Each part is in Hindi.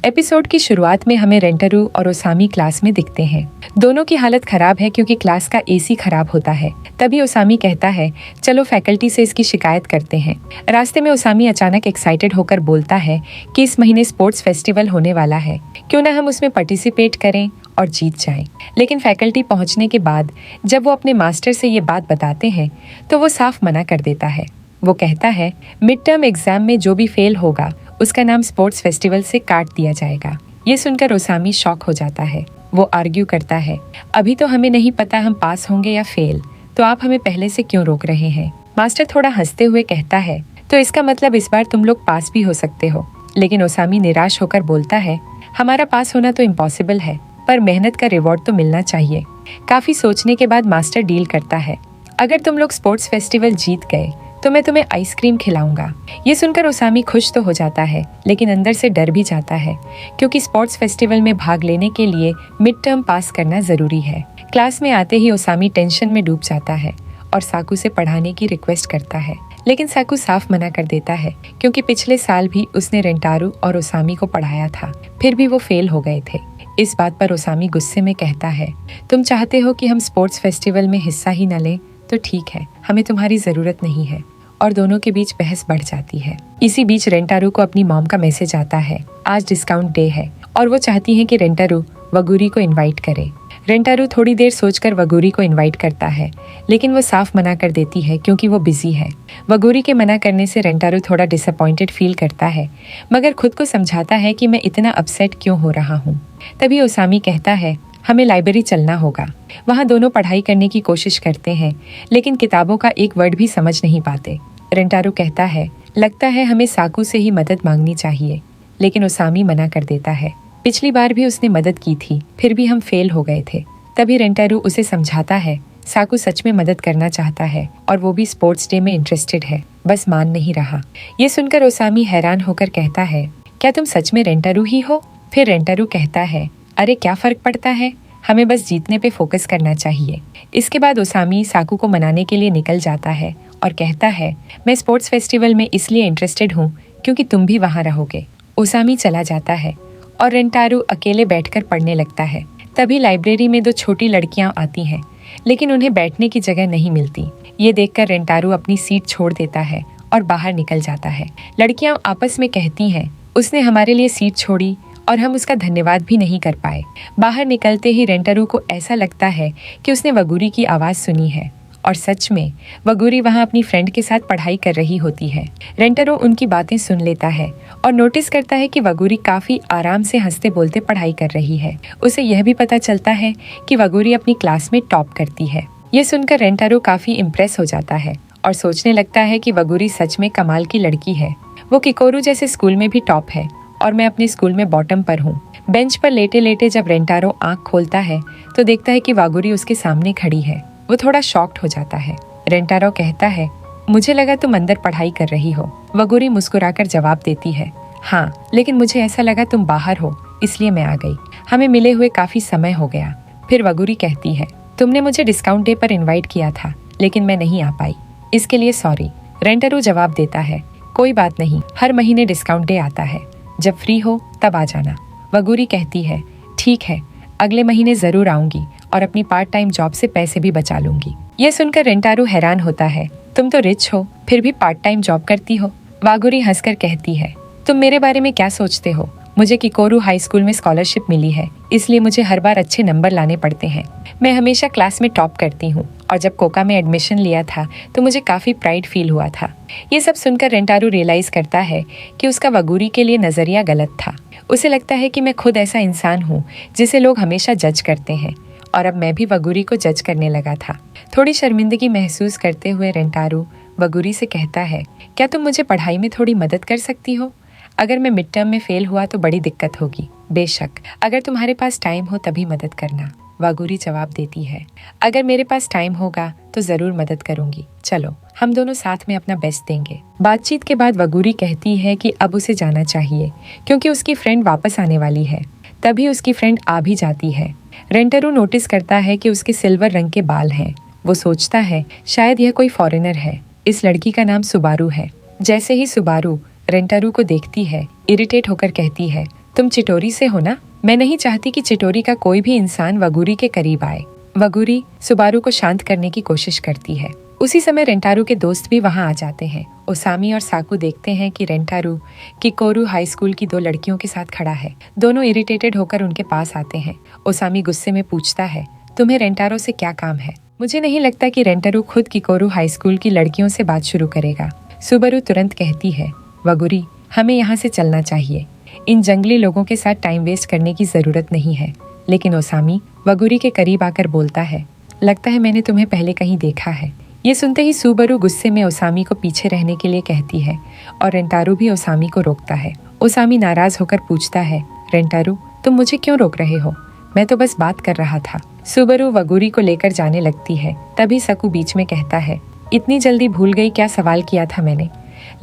एपिसोड की शुरुआत में हमें रेंटारू और ओसामी क्लास में दिखते हैं। दोनों की हालत खराब है क्योंकि क्लास का एसी खराब होता है। तभी ओसामी कहता है, चलो फैकल्टी से इसकी शिकायत करते हैं। रास्ते में ओसामी अचानक एक्साइटेड होकर बोलता है कि इस महीने स्पोर्ट्स फेस्टिवल होने वाला है, क्यों ना हम उसमें पार्टिसिपेट करें और जीत जाएं। लेकिन फैकल्टी पहुंचने के बाद जब वो अपने मास्टर से ये बात बताते हैं तो वो साफ मना कर देता है। वो कहता है, मिड टर्म एग्जाम में जो भी फेल होगा उसका नाम स्पोर्ट्स फेस्टिवल से काट दिया जाएगा। ये सुनकर ओसामी शॉक हो जाता है। वो आर्ग्यू करता है, अभी तो हमें नहीं पता हम पास होंगे या फेल, तो आप हमें पहले से क्यों रोक रहे हैं। मास्टर थोड़ा हंसते हुए कहता है, तो इसका मतलब इस बार तुम लोग पास भी हो सकते हो। लेकिन ओसामी निराश होकर बोलता है, हमारा पास होना तो इम्पॉसिबल है, पर मेहनत का रिवॉर्ड तो मिलना चाहिए। काफी सोचने के बाद मास्टर डील करता है, अगर तुम लोग स्पोर्ट्स फेस्टिवल जीत गए तो मैं तुम्हें आइसक्रीम खिलाऊंगा। ये सुनकर ओसामी खुश तो हो जाता है, लेकिन अंदर से डर भी जाता है, क्योंकि स्पोर्ट्स फेस्टिवल में भाग लेने के लिए मिड टर्म पास करना जरूरी है। क्लास में आते ही ओसामी टेंशन में डूब जाता है और साकू से पढ़ाने की रिक्वेस्ट करता है। लेकिन साकू साफ मना कर देता है, क्योंकि पिछले साल भी उसने रेंटारू और ओसामी को पढ़ाया था, फिर भी वो फेल हो गए थे। इस बात पर ओसामी गुस्से में कहता है, तुम चाहते हो कि हम स्पोर्ट्स फेस्टिवल में हिस्सा ही न लें, तो ठीक है, हमें तुम्हारी जरूरत नहीं है। और दोनों के बीच बहस बढ़ जाती है। इसी बीच रेंटारू को अपनी मॉम का मैसेज आता है, आज डिस्काउंट डे है और वो चाहती है कि रेंटारू वगूरी को इनवाइट करे। रेंटारू थोड़ी देर सोचकर वगूरी को इनवाइट करता है, लेकिन वो साफ मना कर देती है क्योंकि वो बिजी है। वगूरी के मना करने से रेंटारू थोड़ा डिसअपॉइंटेड फील करता है, मगर खुद को समझाता है कि मैं इतना अपसेट क्यों हो रहा हूँ। तभी ओसामी कहता है, हमें लाइब्रेरी चलना होगा। वहाँ दोनों पढ़ाई करने की कोशिश करते हैं, लेकिन किताबों का एक वर्ड भी समझ नहीं पाते। रेंटारू कहता है, लगता है हमें साकू से ही मदद मांगनी चाहिए, लेकिन ओसामी मना कर देता है। पिछली बार भी उसने मदद की थी, फिर भी हम फेल हो गए थे। तभी रेंटारू उसे समझाता है, साकू सच में मदद करना चाहता है और वो भी स्पोर्ट्स डे में इंटरेस्टेड है, बस मान नहीं रहा। ये सुनकर ओसामी हैरान होकर कहता है, क्या तुम सच में रेंटारू ही हो? फिर रेंटारू कहता है, अरे क्या फर्क पड़ता है, हमें बस जीतने पे फोकस करना चाहिए। इसके बाद ओसामी साकू को मनाने के लिए निकल जाता है और कहता है, मैं स्पोर्ट्स फेस्टिवल में इसलिए इंटरेस्टेड हूँ क्योंकि तुम भी वहाँ रहोगे। ओसामी चला जाता है और रेंटारू अकेले बैठकर पढ़ने लगता है। तभी लाइब्रेरी में दो छोटी लड़कियाँ आती हैं, लेकिन उन्हें बैठने की जगह नहीं मिलती। ये देखकर रेंटारू अपनी सीट छोड़ देता है और बाहर निकल जाता है। लड़कियाँ आपस में कहती हैं, उसने हमारे लिए सीट छोड़ी और हम उसका धन्यवाद भी नहीं कर पाए। बाहर निकलते ही रेंटारू को ऐसा लगता है कि उसने वगूरी की आवाज सुनी है और सच में वगूरी वहाँ अपनी फ्रेंड के साथ पढ़ाई कर रही होती है। रेंटारू उनकी बातें सुन लेता है और नोटिस करता है कि वगूरी काफी आराम से हंसते बोलते पढ़ाई कर रही है। उसे यह भी पता चलता है कि वगूरी अपनी क्लास में टॉप करती है। ये सुनकर रेंटारू काफी इम्प्रेस हो जाता है और सोचने लगता है कि वगूरी सच में कमाल की लड़की है। वो किकोरू जैसे स्कूल में भी टॉप है और मैं अपने स्कूल में बॉटम पर हूँ। बेंच पर लेटे लेटे जब रेंटारो आंख खोलता है तो देखता है कि वगूरी उसके सामने खड़ी है। वो थोड़ा शॉक्ड हो जाता है। रेंटारो कहता है, मुझे लगा तुम अंदर पढ़ाई कर रही हो। वगूरी मुस्कुराकर जवाब देती है, हाँ, लेकिन मुझे ऐसा लगा तुम बाहर हो, इसलिए मैं आ गई। हमें मिले हुए काफी समय हो गया। फिर वगूरी कहती है, तुमने मुझे डिस्काउंट डे पर इन्वाइट किया था, लेकिन मैं नहीं आ पाई, इसके लिए सॉरी। रेंटारो जवाब देता है, कोई बात नहीं, हर महीने डिस्काउंट डे आता है, जब फ्री हो तब आ जाना। वगूरी कहती है, ठीक है, अगले महीने जरूर आऊंगी और अपनी पार्ट टाइम जॉब से पैसे भी बचा लूंगी। ये सुनकर रेंटारू हैरान होता है, तुम तो रिच हो, फिर भी पार्ट टाइम जॉब करती हो। वगूरी हंसकर कहती है, तुम मेरे बारे में क्या सोचते हो? मुझे किकोरू हाई स्कूल में स्कॉलरशिप मिली है, इसलिए मुझे हर बार अच्छे नंबर लाने पड़ते हैं। मैं हमेशा क्लास में टॉप करती हूँ और जब कोका में एडमिशन लिया था तो मुझे काफी प्राइड फील हुआ था। ये सब सुनकर रेंटारू रियलाइज करता है कि उसका वगूरी के लिए नजरिया गलत था। उसे लगता है कि मैं खुद ऐसा इंसान हूँ जिसे लोग हमेशा जज करते हैं और अब मैं भी वगूरी को जज करने लगा था। थोड़ी शर्मिंदगी महसूस करते हुए रेंटारू वगूरी से कहता है, क्या तुम मुझे पढ़ाई में थोड़ी मदद कर सकती हो? अगर मैं मिड टर्म में फेल हुआ तो बड़ी दिक्कत होगी। बेशक, अगर तुम्हारे पास टाइम हो तभी मदद करना। वगूरी जवाब देती है, अगर मेरे पास टाइम होगा तो जरूर मदद करूंगी। चलो, हम दोनों साथ में अपना बेस्ट देंगे। बातचीत के बाद वगूरी कहती है कि अब उसे जाना चाहिए क्योंकि उसकी फ्रेंड वापस आने वाली है। तभी उसकी फ्रेंड आ भी जाती है। रेंटारू नोटिस करता है कि उसके सिल्वर रंग के बाल हैं। वो सोचता है शायद यह कोई फॉरेनर है। इस लड़की का नाम सुबारू है। जैसे ही सुबारू रेंटारू को देखती है, इरिटेट होकर कहती है, तुम चिटोरी से हो ना? मैं नहीं चाहती कि चिटोरी का कोई भी इंसान वगुरी के करीब आए। वगुरी सुबारू को शांत करने की कोशिश करती है। उसी समय रेंटारू के दोस्त भी वहां आ जाते हैं। ओसामी और साकू देखते हैं कि रेंटारू किकोरू हाई स्कूल की 2 लड़कियों के साथ खड़ा है। दोनों इरिटेटेड होकर उनके पास आते हैं। ओसामी गुस्से में पूछता है, तुम्हें रेंटारो से क्या काम है? मुझे नहीं लगता कि रेंटारू खुद किकोरू हाई स्कूल की लड़कियों से बात शुरू करेगा। सुबारू तुरंत कहती है, वगुरी हमें यहाँ से चलना चाहिए। इन जंगली लोगों के साथ टाइम वेस्ट करने की जरूरत नहीं है। लेकिन ओसामी वगुरी के करीब आकर बोलता है, लगता है मैंने तुम्हें पहले कहीं देखा है। ये सुनते ही सुबारू गुस्से में ओसामी को पीछे रहने के लिए कहती है और रेंटारू भी ओसामी को रोकता है। ओसामी नाराज होकर पूछता है, रेंटारू तुम मुझे क्यों रोक रहे हो? मैं तो बस बात कर रहा था। सुबारू वगुरी को लेकर जाने लगती है। तभी सकू बीच में कहता है, इतनी जल्दी भूल गई क्या सवाल किया था मैंने?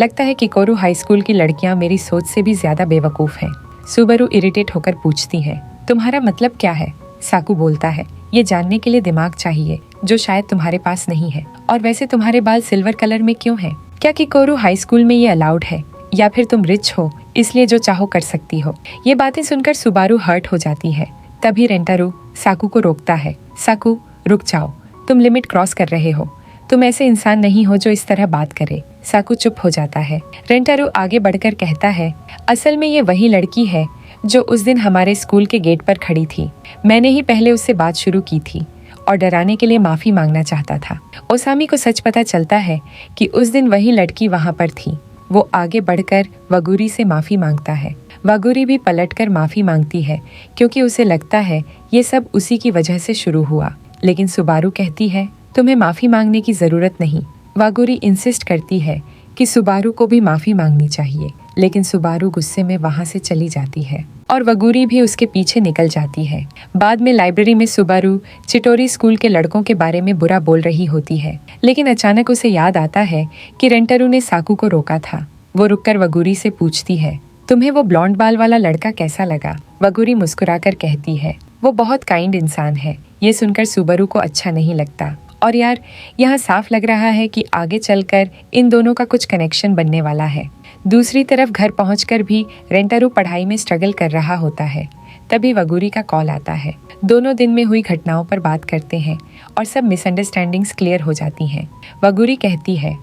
लगता है किकोरू हाई स्कूल की लड़कियां मेरी सोच से भी ज्यादा बेवकूफ हैं। सुबारू इरिटेट होकर पूछती है, तुम्हारा मतलब क्या है? साकू बोलता है, ये जानने के लिए दिमाग चाहिए जो शायद तुम्हारे पास नहीं है। और वैसे तुम्हारे बाल सिल्वर कलर में क्यों हैं? क्या किकोरू हाई स्कूल में ये अलाउड है या फिर तुम रिच हो इसलिए जो चाहो कर सकती हो? ये बातें सुनकर सुबारू हर्ट हो जाती है। तभी रेंटारू साकू को रोकता है। साकू रुक जाओ, तुम लिमिट क्रॉस कर रहे हो। तुम ऐसे इंसान नहीं हो जो इस तरह बात करे। साकू चुप हो जाता है। रेंटारू आगे बढ़कर कहता है, असल में ये वही लड़की है जो उस दिन हमारे स्कूल के गेट पर खड़ी थी। मैंने ही पहले उससे बात शुरू की थी और डराने के लिए माफी मांगना चाहता था। ओसामी को सच पता चलता है कि उस दिन वही लड़की वहां पर थी। वो आगे बढ़कर वगुरी से माफी मांगता है। वगुरी भी पलटकर माफी मांगती है क्योंकि उसे लगता है ये सब उसी की वजह से शुरू हुआ। लेकिन सुबारू कहती है, तुम्हें माफी मांगने की जरूरत नहीं। वगुरी इंसिस्ट करती है कि सुबारू को भी माफी मांगनी चाहिए। लेकिन सुबारू गुस्से में वहां से चली जाती है और वगुरी भी उसके पीछे निकल जाती है। बाद में लाइब्रेरी में सुबारू चिटोरी स्कूल के लड़कों के बारे में बुरा बोल रही होती है। लेकिन अचानक उसे याद आता है कि रेंटारू ने साकू को रोका था। वो रुककर वगुरी से पूछती है, तुम्हें वो ब्लॉन्ड बाल वाला लड़का कैसा लगा? वगुरी मुस्कुराकर कहती है, वो बहुत काइंड इंसान है। ये सुनकर सुबारू को अच्छा नहीं लगता। और यार, यहाँ साफ लग रहा है कि आगे चलकर इन दोनों का कुछ कनेक्शन बनने वाला है। दूसरी तरफ घर पहुंचकर भी रेंटारू पढ़ाई में स्ट्रगल कर रहा होता है। तभी वगुरी का कॉल आता है। दोनों दिन में हुई घटनाओं पर बात करते हैं और सब मिसअंडरस्टैंडिंग्स क्लियर हो जाती हैं। वगुरी कहती है,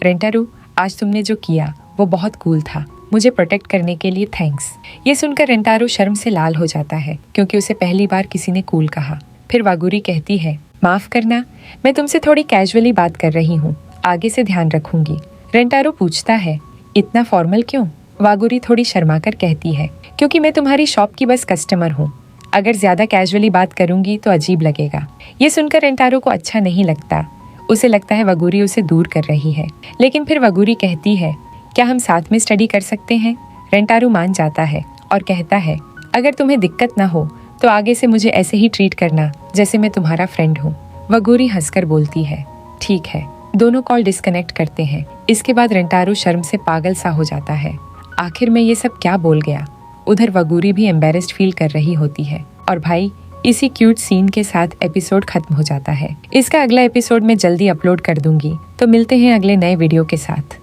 रेंटारू आज तुमने जो किया वो बहुत कूल था। मुझे प्रोटेक्ट करने के लिए थैंक्स। ये सुनकर रेंटारू शर्म से लाल हो जाता है क्योंकि उसे पहली बार किसी ने कूल कहा। फिर वगुरी कहती है, माफ करना, मैं तुमसे थोड़ी कैजुअली बात कर रही हूँ। आगे से ध्यान रखूंगी। रेंटारू पूछता है, इतना फॉर्मल क्यों? वगुरी थोड़ी शर्माकर कहती है, क्योंकि मैं तुम्हारी शॉप की बस कस्टमर हूँ। अगर ज्यादा कैजुअली बात करूंगी तो अजीब लगेगा। ये सुनकर रेंटारू को अच्छा नहीं लगता। उसे लगता है वगुरी उसे दूर कर रही है। लेकिन फिर वगुरी कहती है, क्या हम साथ में स्टडी कर सकते हैं? रेंटारू मान जाता है और कहता है, अगर तुम्हें दिक्कत ना हो तो आगे से मुझे ऐसे ही ट्रीट करना जैसे मैं तुम्हारा फ्रेंड हूँ। वगुरी हंसकर बोलती है, ठीक है। दोनों कॉल डिस्कनेक्ट करते हैं। इसके बाद रेंटारू शर्म से पागल सा हो जाता है। आखिर में ये सब क्या बोल गया? उधर वगुरी भी एम्बेरेस्ड फील कर रही होती है। और भाई, इसी क्यूट सीन के साथ एपिसोड खत्म हो जाता है। इसका अगला एपिसोड मैं जल्दी अपलोड कर दूंगी। तो मिलते हैं अगले नए वीडियो के साथ।